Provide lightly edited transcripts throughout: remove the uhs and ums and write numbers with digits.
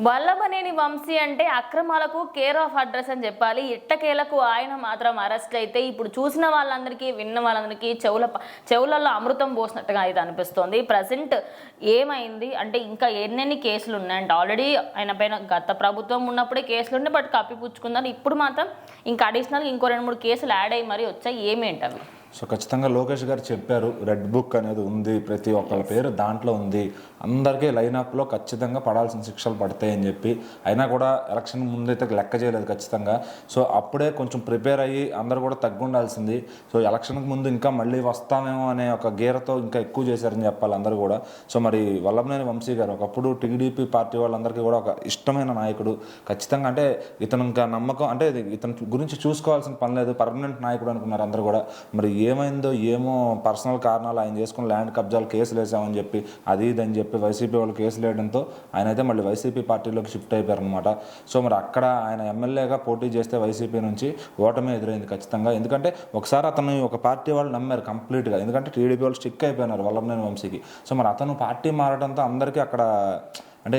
వల్లభనేని వంశీ అంటే అక్రమాలకు care of address అని చెప్పాలి. ఇట్టకేలకు ఆయన మాత్రం అరెస్ట్ అయితే ఇప్పుడు చూసిన వాళ్ళందరికీ విన్న వాళ్ళందరికీ చెవులలో అమృతం పోసినట్టుగా అయితే అనిపిస్తోంది. ప్రజెంట్ ఏమైంది అంటే ఇంకా ఎన్నెన్ని కేసులు ఉన్నాయంటే ఆల్రెడీ ఆయన పైన గత ప్రభుత్వం ఉన్నప్పుడే కేసులు ఉండే బట్ కప్పిపుచ్చుకుందని ఇప్పుడు మాత్రం ఇంకా అడిషనల్గా ఇంకో 2-3 కేసులు యాడ్ అయ్యి మరీ వచ్చాయి. ఏమేంటవి? సో ఖచ్చితంగా లోకేష్ గారు చెప్పారు, రెడ్ బుక్ అనేది ఉంది, ప్రతి ఒక్కరి పేరు దాంట్లో ఉంది, అందరికీ లైనప్లో ఖచ్చితంగా పడాల్సిన శిక్షలు పడతాయని చెప్పి. అయినా కూడా ఎలక్షన్ ముందైతే లెక్క చేయలేదు ఖచ్చితంగా. సో అప్పుడే కొంచెం ప్రిపేర్ అయ్యి అందరూ కూడా తగ్గుండాల్సింది. సో ఎలక్షన్కి ముందు ఇంకా మళ్ళీ వస్తామేమో అనే ఒక గీరతో ఇంకా ఎక్కువ చేశారని చెప్పాలి అందరూ కూడా. సో మరి వల్లభనేని వంశీ గారు ఒకప్పుడు టీడీపీ పార్టీ వాళ్ళందరికీ కూడా ఒక ఇష్టమైన నాయకుడు. ఖచ్చితంగా అంటే ఇతను ఇంకా నమ్మకం అంటే ఇతని గురించి చూసుకోవాల్సిన పని లేదు, పర్మనెంట్ నాయకుడు అనుకున్నారు అందరూ కూడా. మరి ఏమైందో ఏమో పర్సనల్ కారణాలు ఆయన చేసుకుని ల్యాండ్ కబ్జాలు కేసులు వేసామని చెప్పి అది ఇదని చెప్పి వైసీపీ వాళ్ళు కేసులు వేయడంతో ఆయన అయితే మళ్ళీ వైసీపీ పార్టీలోకి షిఫ్ట్ అయిపోయారనమాట. సో మరి అక్కడ ఆయన ఎమ్మెల్యేగా పోటీ చేస్తే వైసీపీ నుంచి ఓటమి ఎదురైంది ఖచ్చితంగా. ఎందుకంటే ఒకసారి అతను ఒక పార్టీ వాళ్ళు నమ్మారు కంప్లీట్గా, ఎందుకంటే టీడీపీ వాళ్ళు స్టిక్ అయిపోయినారు వల్లభనేని వంశీకి. సో మరి అతను పార్టీ మారడంతో అందరికీ అక్కడ అంటే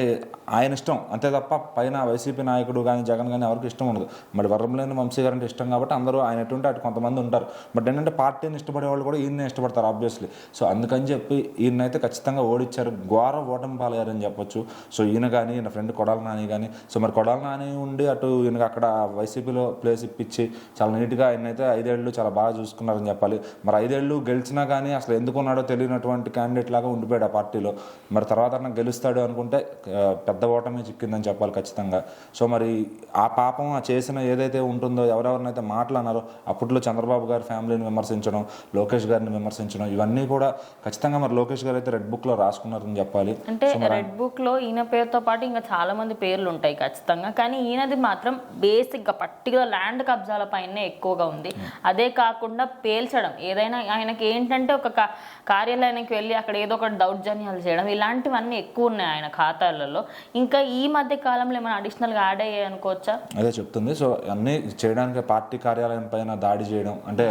ఆయన ఇష్టం అంతే తప్ప పైన వైసీపీ నాయకుడు కానీ జగన్ కానీ ఎవరికి ఇష్టం ఉండదు. మరి వల్లభనేని వంశీ గారు అంటే ఇష్టం కాబట్టి అందరూ ఆయన ఎటువంటి అటు కొంతమంది ఉంటారు. బట్ ఏంటంటే పార్టీని ఇష్టపడే వాళ్ళు కూడా ఈయన్నే ఇష్టపడతారు ఆబ్వియస్లీ. సో అందుకని చెప్పి ఈయనైతే ఖచ్చితంగా ఓడిచ్చారు, ఘోర ఓటమి పాలయ్యారని చెప్పొచ్చు. సో ఈయన కానీ ఈయన ఫ్రెండ్ కొడాల నాని కానీ. సో మరి కొడాల నాని ఉండి అటు ఈయనకి అక్కడ వైసీపీలో ప్లేస్ ఇప్పించి చాలా నీట్గా ఆయనైతే 5 ఏళ్ళు చాలా బాగా చూసుకున్నారని చెప్పాలి. మరి 5 ఏళ్ళు గెలిచినా కానీ అసలు ఎందుకు ఉన్నాడో తెలియనటువంటి క్యాండిడేట్ లాగా ఉండిపోయాడు ఆ పార్టీలో. మరి తర్వాత గెలుస్తాడు అనుకుంటే పెద్ద ఓటమి చిక్కిందని చెప్పాలి ఖచ్చితంగా. సో మరి ఆ పాపం ఆ చేసిన ఏదైతే ఉంటుందో ఎవరెవరినైతే మాట్లాడారో అప్పట్లో చంద్రబాబు గారి ఫ్యామిలీని విమర్శించడం, లోకేష్ గారిని విమర్శించడం, ఇవన్నీ కూడా ఖచ్చితంగా మరి లోకేష్ గారు అయితే రెడ్ బుక్లో రాసుకున్నారని చెప్పాలి. అంటే రెడ్ బుక్లో ఈయన పేరుతో పాటు ఇంకా చాలా మంది పేర్లు ఉంటాయి ఖచ్చితంగా. కానీ ఈయనది మాత్రం బేసిక్గా పర్టికులర్ ల్యాండ్ కబ్జాల పైనే ఎక్కువగా ఉంది. అదే కాకుండా పేల్చడం, ఏదైనా ఆయనకి ఏంటంటే ఒక కార్యాలయానికి వెళ్ళి అక్కడ ఏదో ఒకటి దౌర్జన్యాలు చేయడం, ఇలాంటివన్నీ ఎక్కువ ఉన్నాయి ఆయన ఖాతాలలో. ఇంకా ఈ మధ్య కాలంలో ఏమైనా అడిషనల్గా యాడ్ అయ్యాయి అనుకోవచ్చా? అదే చెప్తుంది. సో అన్నీ చేయడానికి పార్టీ కార్యాలయం పైన దాడి చేయడం అంటే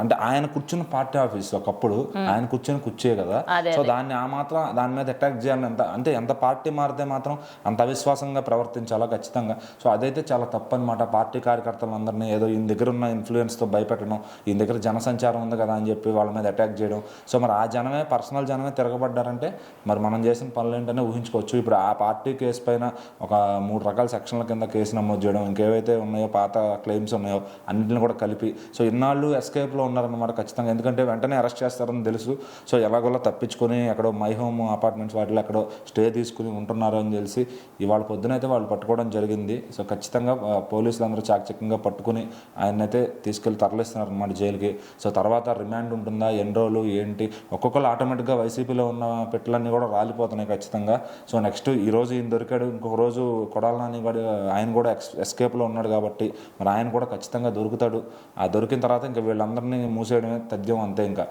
అంటే ఆయన కూర్చున్న పార్టీ ఆఫీస్ ఒకప్పుడు ఆయన కూర్చొని కూర్చే కదా. సో దాన్ని ఆ మాత్రం దాని మీద అటాక్ చేయాలని అంటే ఎంత పార్టీ మారితే మాత్రం అంత అవిశ్వాసంగా ప్రవర్తించాలా ఖచ్చితంగా. సో అదైతే చాలా తప్పు అనమాట. పార్టీ కార్యకర్తలందరినీ ఏదో ఈయన దగ్గర ఉన్న ఇన్ఫ్లుయెన్స్తో భయపెట్టడం, ఈయన దగ్గర జనసంచారం ఉంది కదా అని చెప్పి వాళ్ళ మీద అటాక్ చేయడం. సో మరి ఆ జనమే పర్సనల్ జనమే తిరగబడ్డారంటే మరి మనం చేసిన పనులు ఏంటనే ఊహించుకోవచ్చు. ఇప్పుడు ఆ పార్టీ కేసు పైన ఒక 3 రకాల సెక్షన్ల కింద కేసు నమోదు చేయడం, ఇంకేవైతే ఉన్నాయో పాత క్లెయిమ్స్ ఉన్నాయో అన్నింటిని కూడా కలిపి. సో ఇన్నాళ్ళు ఎస్కేప్లో ఉన్నారన్నమాట ఖచ్చితంగా, ఎందుకంటే వెంటనే అరెస్ట్ చేస్తారని తెలుసు. సో ఎలాగోలా తప్పించుకొని ఎక్కడో మై హోమ్ అపార్ట్మెంట్స్ వాటిలో ఎక్కడో స్టే తీసుకుని ఉంటున్నారు అని తెలిసి ఇవాళ పొద్దునైతే వాళ్ళు పట్టుకోవడం జరిగింది. సో ఖచ్చితంగా పోలీసులు అందరూ చాకచక్యంగా పట్టుకుని ఆయనైతే తీసుకెళ్ళి తరలిస్తున్నారు అన్నమాట జైలుకి. సో తర్వాత రిమాండ్ ఉంటుందా, ఎన్ని రోజులు ఏంటి, ఒక్కొక్కరు ఆటోమేటిక్గా వైసీపీలో ఉన్న పెట్టలన్నీ కూడా రాలిపోతున్నాయి ఖచ్చితంగా. సో నెక్స్ట్ ఈరోజు ఈయన దొరికాడు, ఇంకొక రోజు కొడాల నాని కూడా ఆయన కూడా ఎస్కేప్లో ఉన్నాడు కాబట్టి మరి ఆయన కూడా ఖచ్చితంగా దొరుకుతాడు. ఆ దొరికిన తర్వాత ఇంకా వీళ్ళందరినీ మూసేయడమే తథ్యం అంతే ఇంకా.